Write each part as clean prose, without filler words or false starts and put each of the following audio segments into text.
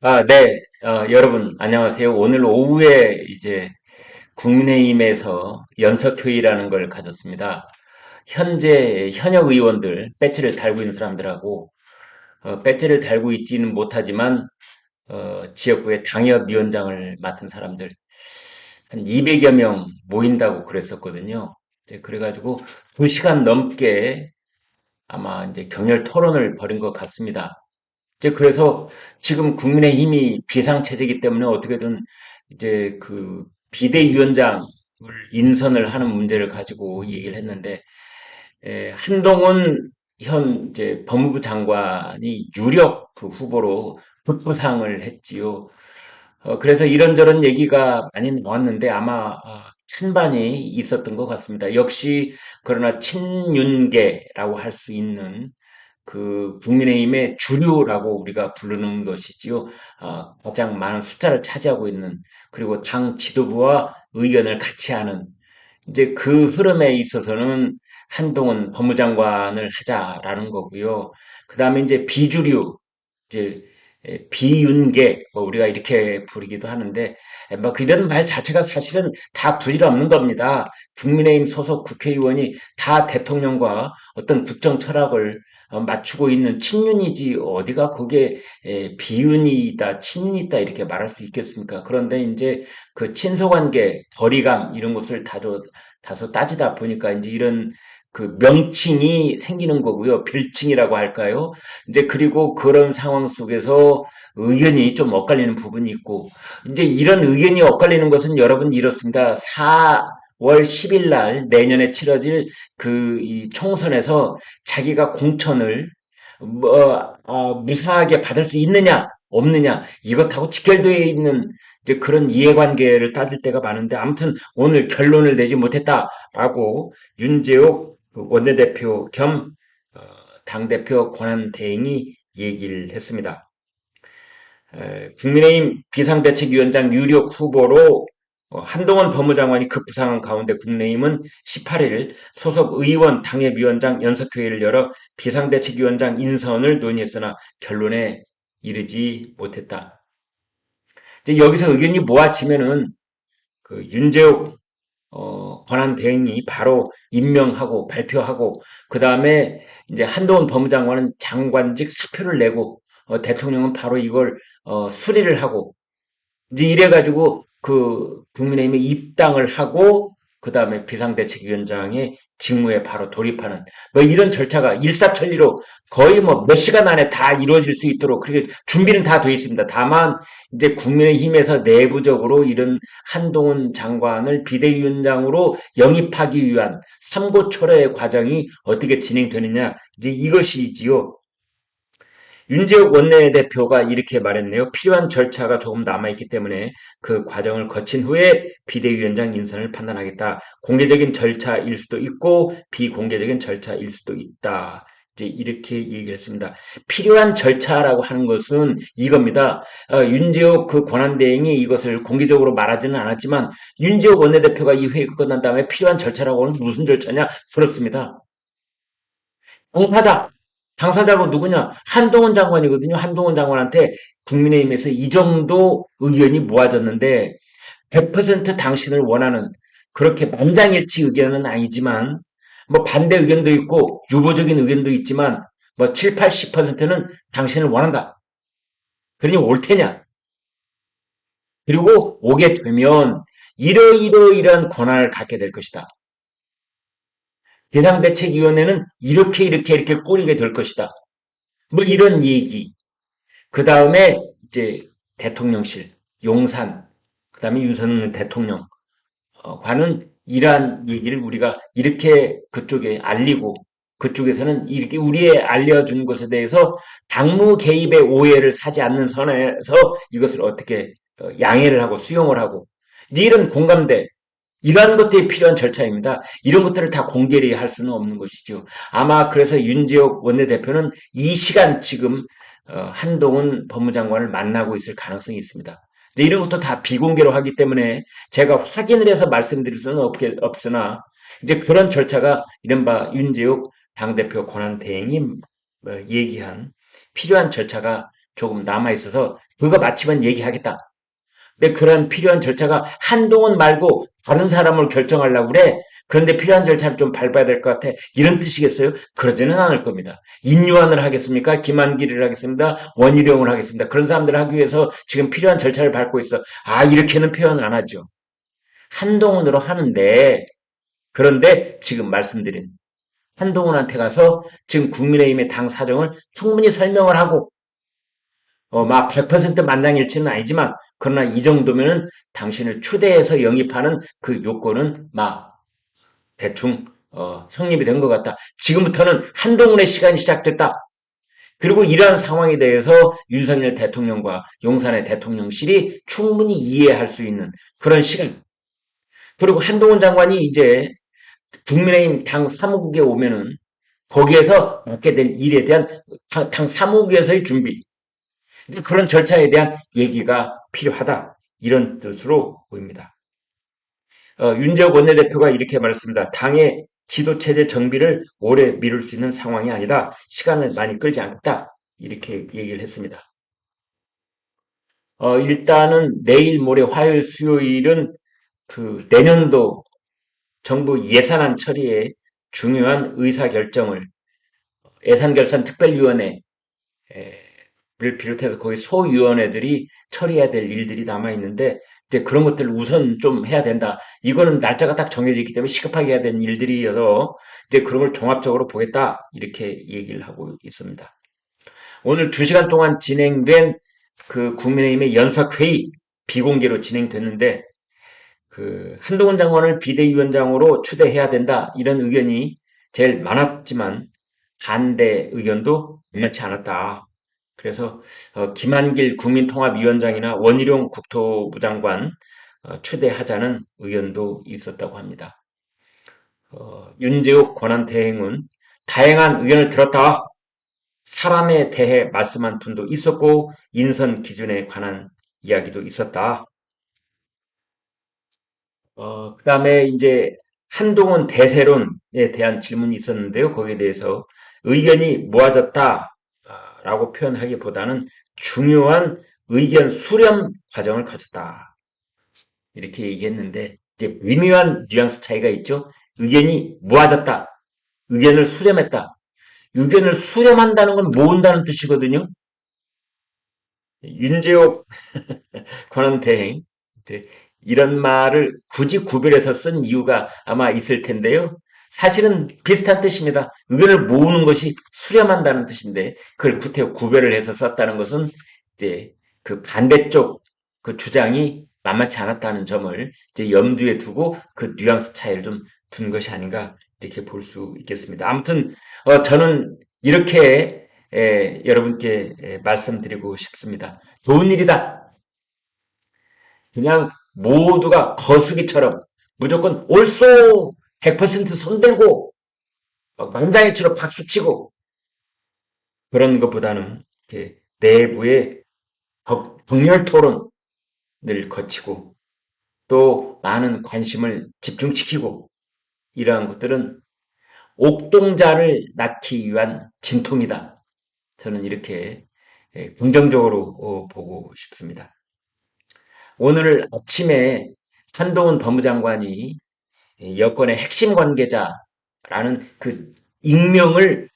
네, 여러분, 안녕하세요. 오늘 오후에 이제 국민의힘에서 연석회의라는 걸 가졌습니다. 현재 현역 의원들, 배지를 달고 있는 사람들하고, 배지를 달고 있지는 못하지만, 지역구의 당협위원장을 맡은 사람들, 한 200여 명 모인다고 그랬었거든요. 그래가지고 2시간 넘게 아마 이제 격렬 토론을 벌인 것 같습니다. 이제 그래서 지금 국민의힘이 비상체제이기 때문에 어떻게든 이제 그 비대위원장을 인선을 하는 문제를 가지고 얘기를 했는데, 한동훈 현 이제 법무부 장관이 유력 그 후보로 급부상을 했지요. 그래서 이런저런 얘기가 많이 나왔는데 아마 찬반이 있었던 것 같습니다. 역시 그러나 친윤계라고 할 수 있는 그 국민의힘의 주류라고 우리가 부르는 것이지요. 가장 많은 숫자를 차지하고 있는 그리고 당 지도부와 의견을 같이 하는 이제 그 흐름에 있어서는 한동훈 법무장관을 하자라는 거고요. 그다음에 이제 비주류 이제 비윤계 뭐 우리가 이렇게 부르기도 하는데 뭐 이런 말 자체가 사실은 다 부질 없는 겁니다. 국민의힘 소속 국회의원이 다 대통령과 어떤 국정 철학을 맞추고 있는 친윤이지 어디가 그게 비윤이다 친윤이다 이렇게 말할 수 있겠습니까? 그런데 이제 그 친소관계, 거리감 이런 것을 다소 따지다 보니까 이제 이런 그 명칭이 생기는 거고요. 별칭이라고 할까요? 이제 그리고 그런 상황 속에서 의견이 좀 엇갈리는 부분이 있고, 이제 이런 의견이 엇갈리는 것은 여러분 이렇습니다. 4월 10일 날 내년에 치러질 그 이 총선에서 자기가 공천을 무사하게 받을 수 있느냐, 없느냐, 이것하고 직결되어 있는 이제 그런 이해관계를 따질 때가 많은데, 아무튼 오늘 결론을 내지 못했다라고 윤재옥 원내대표 겸 어, 당대표 권한대행이 얘기를 했습니다. 국민의힘 비상대책위원장 유력 후보로 한동훈 법무장관이 급부상한 가운데 국민의힘은 18일 소속 의원 당협위원장 연석회의를 열어 비상대책위원장 인선을 논의했으나 결론에 이르지 못했다. 이제 여기서 의견이 모아지면은 그 윤재욱 권한 대행이 바로 임명하고 발표하고 그 다음에 이제 한동훈 법무장관은 장관직 사표를 내고 대통령은 바로 이걸 수리를 하고 이제 이래가지고 그 국민의힘에 입당을 하고 그 다음에 비상대책위원장의 직무에 바로 돌입하는 뭐 이런 절차가 일사천리로 거의 뭐 몇 시간 안에 다 이루어질 수 있도록 그렇게 준비는 다 돼 있습니다. 다만 이제 국민의힘에서 내부적으로 이런 한동훈 장관을 비대위원장으로 영입하기 위한 삼고초려의 과정이 어떻게 진행되느냐 이제 이것이지요. 윤재욱 원내대표가 이렇게 말했네요. 필요한 절차가 조금 남아있기 때문에 그 과정을 거친 후에 비대위원장 인선을 판단하겠다. 공개적인 절차일 수도 있고 비공개적인 절차일 수도 있다. 이제 이렇게 얘기했습니다. 필요한 절차라고 하는 것은 이겁니다. 윤재욱 그 권한대행이 이것을 공개적으로 말하지는 않았지만 윤재욱 원내대표가 이 회의가 끝난 다음에 필요한 절차라고 하는 무슨 절차냐? 그렇습니다. 당사자, 당사자가 누구냐? 한동훈 장관이거든요. 한동훈 장관한테 국민의힘에서 이 정도 의견이 모아졌는데 100% 당신을 원하는 그렇게 만장일치 의견은 아니지만 뭐 반대 의견도 있고 유보적인 의견도 있지만 뭐 7, 80%는 당신을 원한다. 그러니 올 테냐? 그리고 오게 되면 이러이러이러한 권한을 갖게 될 것이다. 대상대책위원회는 이렇게 꾸리게 될 것이다. 뭐 이런 얘기. 그 다음에 이제 대통령실, 용산, 그 다음에 윤석열 대통령, 과는 이러한 얘기를 우리가 이렇게 그쪽에 알리고 그쪽에서는 이렇게 우리의 알려준 것에 대해서 당무 개입의 오해를 사지 않는 선에서 이것을 어떻게 양해를 하고 수용을 하고 이제 이런 공감대 이러한 것들이 필요한 절차입니다. 이런 것들을 다 공개리 할 수는 없는 것이죠. 아마 그래서 윤지옥 원내대표는 이 시간 지금 한동훈 법무장관을 만나고 있을 가능성이 있습니다. 이제 이런 것도 다 비공개로 하기 때문에 제가 확인을 해서 말씀드릴 수는 없으나 이제 그런 절차가 이른바 윤재욱 당대표 권한대행이 얘기한 필요한 절차가 조금 남아있어서 그거 마치면 얘기하겠다. 근데 그런 필요한 절차가 한동훈 말고 다른 사람을 결정하려고 그래. 그런데 필요한 절차를 좀 밟아야 될 것 같아. 이런 뜻이겠어요? 그러지는 않을 겁니다. 인유한을 하겠습니까? 김한길을 하겠습니다. 원희룡을 하겠습니다. 그런 사람들을 하기 위해서 지금 필요한 절차를 밟고 있어. 아, 이렇게는 표현 안 하죠. 한동훈으로 하는데, 그런데 지금 말씀드린 한동훈한테 가서 지금 국민의힘의 당 사정을 충분히 설명을 하고 막 100% 만장일치는 아니지만 그러나 이 정도면은 당신을 추대해서 영입하는 그 요건은 막 대충 성립이 된 것 같다. 지금부터는 한동훈의 시간이 시작됐다. 그리고 이러한 상황에 대해서 윤석열 대통령과 용산의 대통령실이 충분히 이해할 수 있는 그런 시간. 그리고 한동훈 장관이 이제 국민의힘 당 사무국에 오면은 거기에서 맡게 될 일에 대한 당 사무국에서의 준비, 이제 그런 절차에 대한 얘기가 필요하다. 이런 뜻으로 보입니다. 윤재욱 원내대표가 이렇게 말했습니다. 당의 지도체제 정비를 오래 미룰 수 있는 상황이 아니다. 시간을 많이 끌지 않겠다. 이렇게 얘기를 했습니다. 일단은 내일 모레 화요일 수요일은 그 내년도 정부 예산안 처리에 중요한 의사결정을 예산결산특별위원회 를 비롯해서 거의 소위원회들이 처리해야 될 일들이 남아 있는데 이제 그런 것들을 우선 좀 해야 된다. 이거는 날짜가 딱 정해져 있기 때문에 시급하게 해야 되는 일들이어서 이제 그런 걸 종합적으로 보겠다. 이렇게 얘기를 하고 있습니다. 오늘 2시간 동안 진행된 그 국민의힘의 연석회의 비공개로 진행됐는데 그 한동훈 장관을 비대위원장으로 추대해야 된다. 이런 의견이 제일 많았지만 반대 의견도 만만치 않았다. 그래서 김한길 국민통합위원장이나 원희룡 국토부 장관 추대하자는 의견도 있었다고 합니다. 윤재욱 권한대행은 다양한 의견을 들었다. 사람에 대해 말씀한 분도 있었고 인선 기준에 관한 이야기도 있었다. 그다음에 이제 한동훈 대세론에 대한 질문이 있었는데요. 거기에 대해서 의견이 모아졌다라고 표현하기보다는 중요한 의견 수렴 과정을 거쳤다. 이렇게 얘기했는데 이제 미묘한 뉘앙스 차이가 있죠. 의견이 모아졌다. 의견을 수렴했다. 의견을 수렴한다는 건 모은다는 뜻이거든요. 윤재옥 권한대행 이제 이런 말을 굳이 구별해서 쓴 이유가 아마 있을 텐데요. 사실은 비슷한 뜻입니다. 의견을 모으는 것이 수렴한다는 뜻인데 그걸 구별을 해서 썼다는 것은 이제 그 반대쪽 그 주장이 만만치 않았다는 점을 이제 염두에 두고 그 뉘앙스 차이를 좀 둔 것이 아닌가 이렇게 볼 수 있겠습니다. 아무튼 저는 이렇게 여러분께 말씀드리고 싶습니다. 좋은 일이다. 그냥 모두가 거수기처럼 무조건 옳소 100% 손들고 만장일치로 박수치고 그런 것보다는 이렇게 내부의 격렬 토론을 거치고 또 많은 관심을 집중시키고 이러한 것들은 옥동자를 낳기 위한 진통이다. 저는 이렇게 긍정적으로 보고 싶습니다. 오늘 아침에 한동훈 법무장관이 여권의 핵심 관계자라는 그 익명을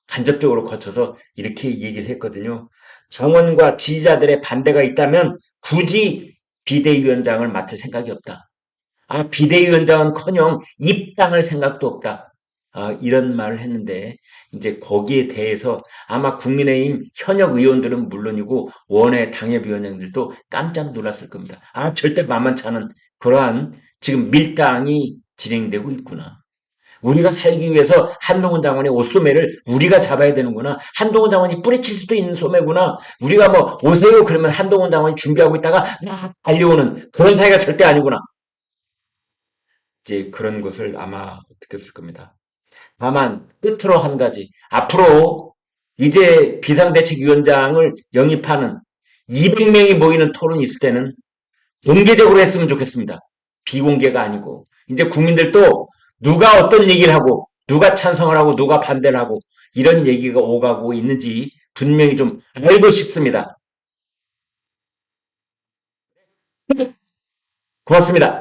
간접적으로 거쳐서 이렇게 얘기를 했거든요. 정원과 지지자들의 반대가 있다면 굳이 비대위원장을 맡을 생각이 없다. 아, 비대위원장은커녕 입당할 생각도 없다. 아, 이런 말을 했는데 이제 거기에 대해서 아마 국민의힘 현역 의원들은 물론이고 원외 당협위원장들도 깜짝 놀랐을 겁니다. 아, 절대 만만치 않은 그러한 지금 밀당이 진행되고 있구나. 우리가 살기 위해서 한동훈 장관의 옷소매를 우리가 잡아야 되는구나. 한동훈 장관이 뿌리칠 수도 있는 소매구나. 우리가 뭐 오세요 그러면 한동훈 장관이 준비하고 있다가 막 달려오는 그런 사이가 절대 아니구나. 이제 그런 것을 아마 느꼈을 겁니다. 다만 끝으로 한 가지. 앞으로 이제 비상대책위원장을 영입하는 200명이 모이는 토론이 있을 때는 공개적으로 했으면 좋겠습니다. 비공개가 아니고. 이제 국민들도 누가 어떤 얘기를 하고 누가 찬성을 하고 누가 반대를 하고 이런 얘기가 오가고 있는지 분명히 좀 알고 싶습니다. 고맙습니다.